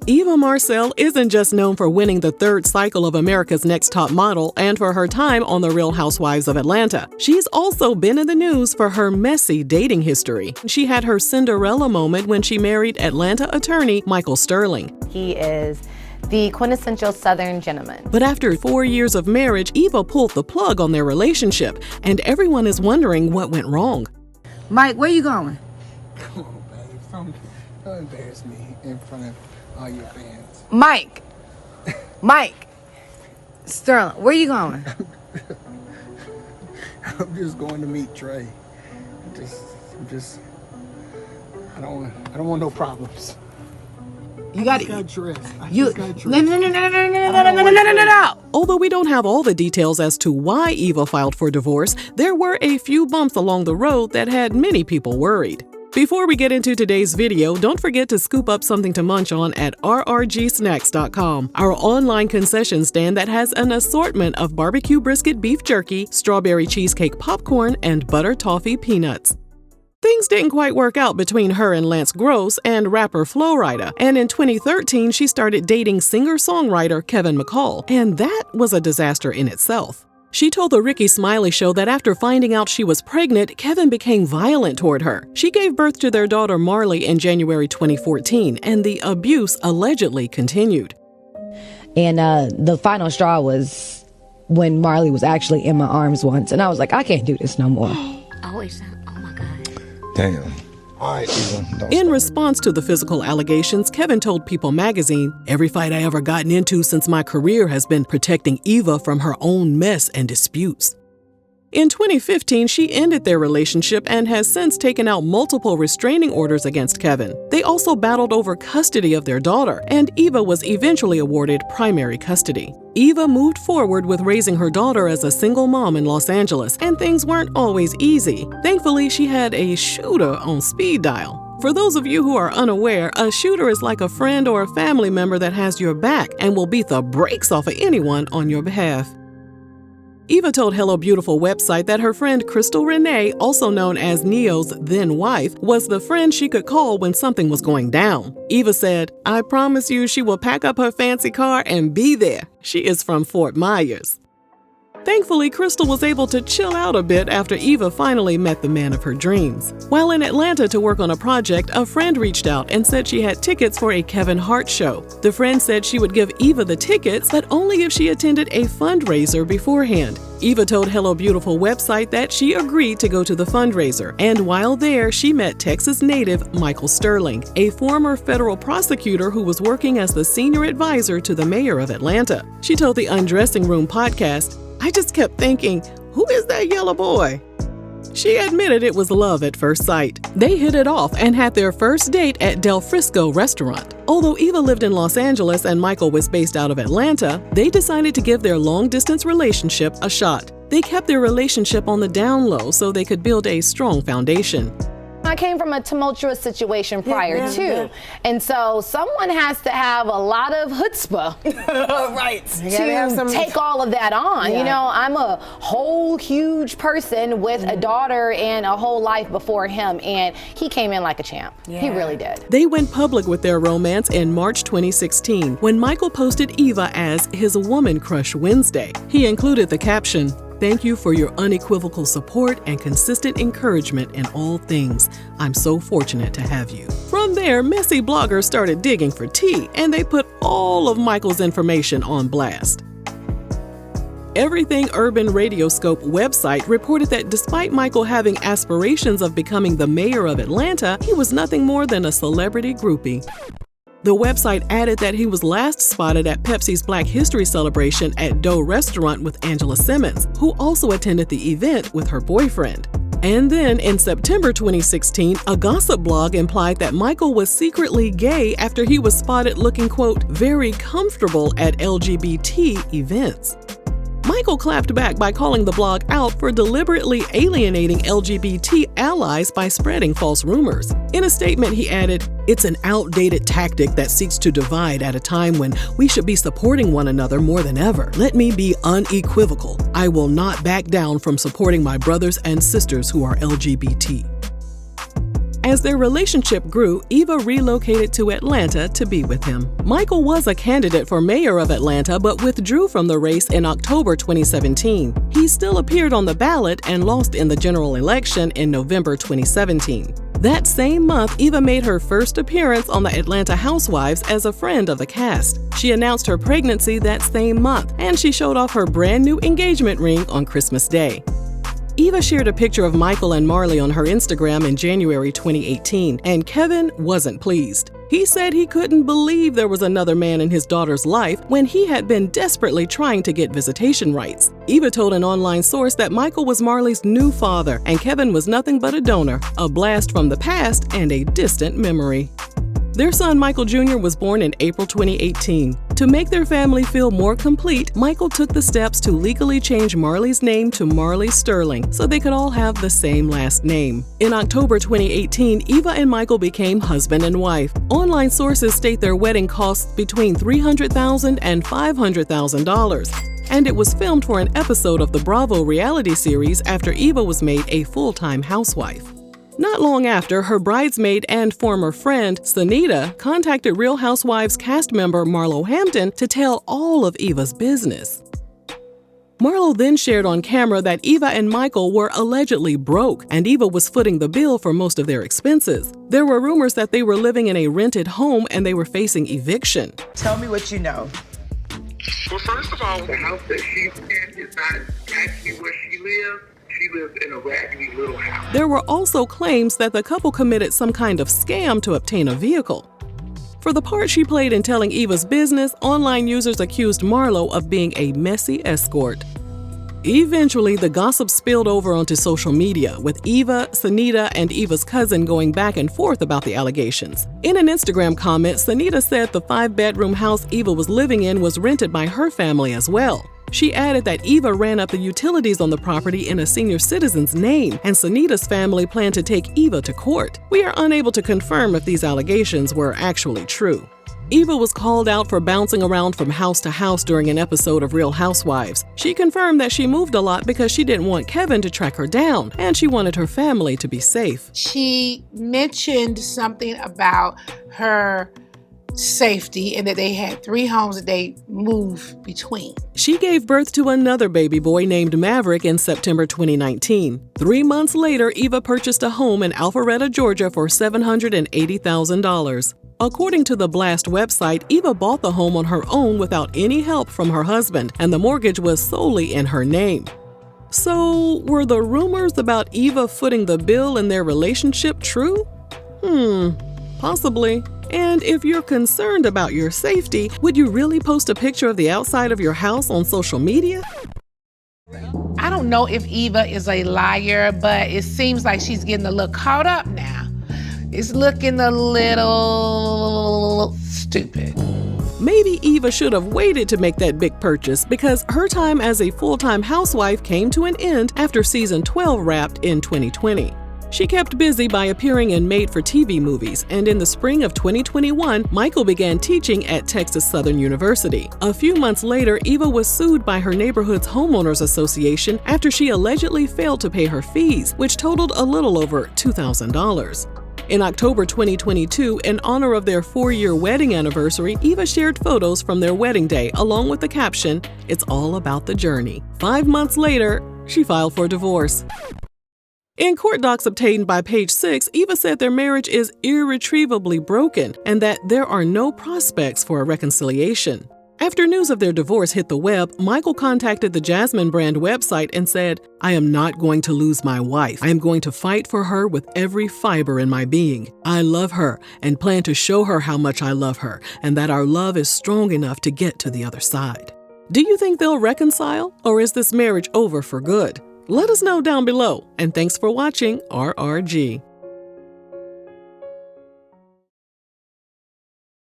Eva Marcille isn't just known for winning the third cycle of America's Next Top Model and for her time on The Real Housewives of Atlanta. She's also been in the news for her messy dating history. She had her Cinderella moment when she married Atlanta attorney Michael Sterling. He is the quintessential Southern gentleman. But after 4 years of marriage, Eva pulled the plug on their relationship, and everyone is wondering what went wrong. Mike, where you going? Come on, babe. Don't embarrass me in front of all your fans. Mike. Sterling, where you going? I'm just going to meet Trey. I don't want no problems. You got it. No. Although we don't have all the details as to why Eva filed for divorce, there were a few bumps along the road that had many people worried. Before we get into today's video, don't forget to scoop up something to munch on at rrgsnacks.com, our online concession stand that has an assortment of barbecue brisket beef jerky, strawberry cheesecake popcorn, and butter toffee peanuts. Things didn't quite work out between her and Lance Gross and rapper Flo Rida, and in 2013 she started dating singer-songwriter Kevin McCall, and that was a disaster in itself. She told the Ricky Smiley Show that after finding out she was pregnant, Kevin became violent toward her. She gave birth to their daughter Marley in January 2014, and the abuse allegedly continued. And the final straw was when Marley was actually in my arms once, and I was like, I can't do this no more. Always, oh my God. Damn. All right, Eva, in response to the physical allegations, Kevin told People magazine, "Every fight I ever gotten into since my career has been protecting Eva from her own mess and disputes." In 2015, she ended their relationship and has since taken out multiple restraining orders against Kevin. They also battled over custody of their daughter, and Eva was eventually awarded primary custody. Eva moved forward with raising her daughter as a single mom in Los Angeles, and things weren't always easy. Thankfully, she had a shooter on speed dial. For those of you who are unaware, a shooter is like a friend or a family member that has your back and will beat the brakes off of anyone on your behalf. Eva told Hello Beautiful website that her friend Crystal Renee, also known as Neo's then wife, was the friend she could call when something was going down. Eva said, "I promise you she will pack up her fancy car and be there." She is from Fort Myers. Thankfully, Crystal was able to chill out a bit after Eva finally met the man of her dreams. While in Atlanta to work on a project, a friend reached out and said she had tickets for a Kevin Hart show. The friend said she would give Eva the tickets, but only if she attended a fundraiser beforehand. Eva told Hello Beautiful website that she agreed to go to the fundraiser, and while there, she met Texas native Michael Sterling, a former federal prosecutor who was working as the senior advisor to the mayor of Atlanta. She told the Undressing Room podcast, "I just kept thinking, who is that yellow boy?" She admitted it was love at first sight. They hit it off and had their first date at Del Frisco restaurant. Although Eva lived in Los Angeles and Michael was based out of Atlanta, they decided to give their long-distance relationship a shot. They kept their relationship on the down low so they could build a strong foundation. I came from a tumultuous situation prior to, and so someone has to have a lot of chutzpah Right. to take all of that on. Yeah. You know, I'm a whole huge person with a daughter and a whole life before him, and he came in like a champ. Yeah. He really did. They went public with their romance in March 2016 when Michael posted Eva as his Woman Crush Wednesday. He included the caption, "Thank you for your unequivocal support and consistent encouragement in all things. I'm so fortunate to have you." From there, messy bloggers started digging for tea, and they put all of Michael's information on blast. Everything Urban Radioscope website reported that despite Michael having aspirations of becoming the mayor of Atlanta, he was nothing more than a celebrity groupie. The website added that he was last spotted at Pepsi's Black History celebration at Doe Restaurant with Angela Simmons, who also attended the event with her boyfriend. And then in September 2016, a gossip blog implied that Michael was secretly gay after he was spotted looking, quote, very comfortable at LGBT events. Michael clapped back by calling the blog out for deliberately alienating LGBT allies by spreading false rumors. In a statement, he added, It's an outdated tactic that seeks to divide at a time when we should be supporting one another more than ever. Let me be unequivocal. I will not back down from supporting my brothers and sisters who are LGBT. As their relationship grew, Eva relocated to Atlanta to be with him. Michael was a candidate for mayor of Atlanta but withdrew from the race in October 2017. He still appeared on the ballot and lost in the general election in November 2017. That same month, Eva made her first appearance on the Atlanta Housewives as a friend of the cast. She announced her pregnancy that same month, and she showed off her brand new engagement ring on Christmas Day. Eva shared a picture of Michael and Marley on her Instagram in January 2018, and Kevin wasn't pleased. He said he couldn't believe there was another man in his daughter's life when he had been desperately trying to get visitation rights. Eva told an online source that Michael was Marley's new father, and Kevin was nothing but a donor, a blast from the past and a distant memory. Their son, Michael Jr., was born in April 2018. To make their family feel more complete, Michael took the steps to legally change Marley's name to Marley Sterling so they could all have the same last name. In October 2018, Eva and Michael became husband and wife. Online sources state their wedding costs between $300,000 and $500,000. And it was filmed for an episode of the Bravo reality series after Eva was made a full-time housewife. Not long after, her bridesmaid and former friend, Sanita, contacted Real Housewives cast member Marlo Hampton to tell all of Eva's business. Marlo then shared on camera that Eva and Michael were allegedly broke, and Eva was footing the bill for most of their expenses. There were rumors that they were living in a rented home and they were facing eviction. Tell me what you know. Well, first of all, the house that she's in is not actually where she lives. She lives in a raggedy little house. There were also claims that the couple committed some kind of scam to obtain a vehicle. For the part she played in telling Eva's business, online users accused Marlo of being a messy escort. Eventually, the gossip spilled over onto social media, with Eva, Sanita, and Eva's cousin going back and forth about the allegations. In an Instagram comment, Sanita said the 5-bedroom house Eva was living in was rented by her family as well. She added that Eva ran up the utilities on the property in a senior citizen's name, and Sanita's family planned to take Eva to court. We are unable to confirm if these allegations were actually true. Eva was called out for bouncing around from house to house during an episode of Real Housewives. She confirmed that she moved a lot because she didn't want Kevin to track her down, and she wanted her family to be safe. She mentioned something about her safety and that they had 3 homes that they move between. She gave birth to another baby boy named Maverick in September 2019. 3 months later, Eva purchased a home in Alpharetta, Georgia for $780,000. According to the Blast website, Eva bought the home on her own without any help from her husband, and the mortgage was solely in her name. So, were the rumors about Eva footing the bill in their relationship true? Possibly. And if you're concerned about your safety, would you really post a picture of the outside of your house on social media? I don't know if Eva is a liar, but it seems like she's getting a little caught up now. It's looking a little stupid. Maybe Eva should have waited to make that big purchase because her time as a full-time housewife came to an end after season 12 wrapped in 2020. She kept busy by appearing in made-for-TV movies, and in the spring of 2021, Michael began teaching at Texas Southern University. A few months later, Eva was sued by her neighborhood's homeowners association after she allegedly failed to pay her fees, which totaled a little over $2,000. In October 2022, in honor of their 4-year wedding anniversary, Eva shared photos from their wedding day along with the caption, "It's all about the journey." 5 months later, she filed for divorce. In court docs obtained by Page 6, Eva said their marriage is irretrievably broken and that there are no prospects for a reconciliation. After news of their divorce hit the web, Michael contacted the Jasmine brand website and said, "I am not going to lose my wife. I am going to fight for her with every fiber in my being. I love her and plan to show her how much I love her and that our love is strong enough to get to the other side." Do you think they'll reconcile, or is this marriage over for good? Let us know down below, and thanks for watching RRG.